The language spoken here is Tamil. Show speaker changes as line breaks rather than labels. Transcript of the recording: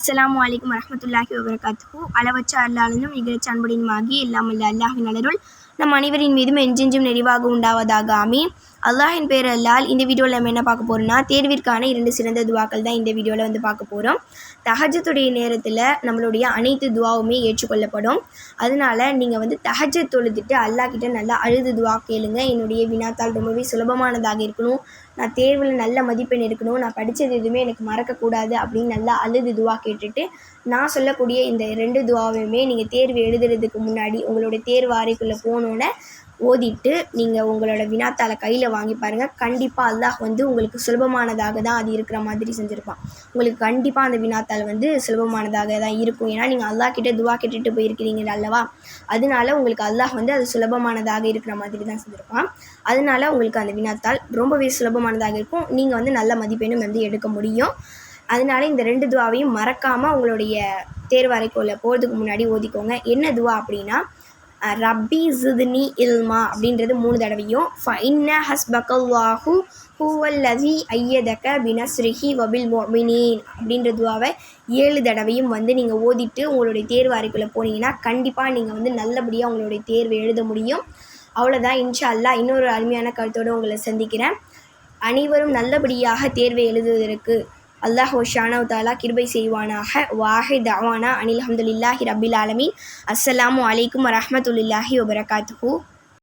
அஸ்ஸலாமு அலைக்கும் வரஹ்மத்துல்லாஹி வபரகாத்துஹு. அளவற்ற அருளாளனும் நிகழற்ற அன்புடையனுமாகி எல்லாம் வல்ல அல்லாஹ்வின் அருள் நம் அனைவரின் மீதும் என்றென்றும் நிறைவாக உண்டாவதாக. ஆமீன். அல்லாஹின் பேர் அல்லால். இந்த வீடியோவில் நம்ம என்ன பார்க்க போகிறோம்னா, தேர்விற்கான 2 சிறந்த துவாக்கள் தான் இந்த வீடியோவில் வந்து பார்க்க போகிறோம். தஹஜ்ஜுடைய நேரத்தில் நம்மளுடைய அனைத்து துவாவுமே ஏற்றுக்கொள்ளப்படும். அதனால் நீங்கள் வந்து தஹஜ்ஜத் தொழுதுட்டு அல்லாஹ்கிட்ட நல்லா அழுது துவா கேளுங்க. என்னுடைய வினாத்தாள் ரொம்பவே சுலபமானதாக இருக்கணும், நான் தேர்வில் நல்ல மதிப்பெண் எடுக்கணும், நான் படித்தது எதுவுமே எனக்கு மறக்கக்கூடாது அப்படின்னு நல்லா அழுது துவா கேட்டுட்டு, நான் சொல்லக்கூடிய இந்த 2 துவாவையுமே நீங்கள் தேர்வு எழுதுறதுக்கு முன்னாடி உங்களுடைய தேர்வு அறைக்குள்ளே போனோன்னே ஓதிட்டு நீங்கள் உங்களோட வினாத்தாளை கையில் வாங்கி பாருங்கள். கண்டிப்பாக அல்லாஹ் வந்து உங்களுக்கு சுலபமானதாக தான் அது இருக்கிற மாதிரி செஞ்சுருப்பான். உங்களுக்கு கண்டிப்பாக அந்த வினாத்தாள் வந்து சுலபமானதாக தான் இருக்கும். ஏன்னா நீங்கள் அல்லாஹ் கிட்ட துவா கேட்டுட்டு போயிருக்கிறீங்க அல்லவா, அதனால உங்களுக்கு அல்லாஹ் வந்து அது சுலபமானதாக இருக்கிற மாதிரி தான் செஞ்சுருப்பான். அதனால உங்களுக்கு அந்த வினாத்தாள் ரொம்பவே சுலபமானதாக இருக்கும். நீங்கள் வந்து நல்ல மதிப்பெண்ணும் வந்து எடுக்க முடியும். அதனால இந்த 2 துவாவையும் மறக்காமல் உங்களுடைய தேர்வு அறைக்குள்ளே போகிறதுக்கு முன்னாடி ஓதிக்கோங்க. என்ன துவா அப்படின்னா, ரப்பி ஜித்னி இல்மா அப்படின்றது 3 தடவையும், ஃபஇன்ன ஹஸ்பக்கல்லாஹு ஹுவல்லதி ஐயதக பினஸ்ரிஹி வபில் முஃமினீன் அப்படின்ற துவாவை 7 தடவையும் வந்து நீங்கள் ஓதிட்டு உங்களுடைய தேர்வு அறைக்குள்ளே போனீங்கன்னா கண்டிப்பாக நீங்கள் வந்து நல்லபடியாக உங்களுடைய தேர்வு எழுத முடியும். அவ்வளோதான். இன்ஷா அல்லாஹ் இன்னொரு அருமையான கருத்தோடு உங்களை சந்திக்கிறேன். அனைவரும் நல்லபடியாக தேர்வை எழுதுவதற்கு அல்லாஹ் சுப்ஹானஹு வ தஆலா கிருபை செய்வானாக. வாஹிர் தஅவானா அனில் ஹம்துலில்லாஹி ரப்பில் ஆலமீன். அஸ்ஸலாமு அலைக்கும் வரஹ்மத்துல்லாஹி வபரகாத்துஹு.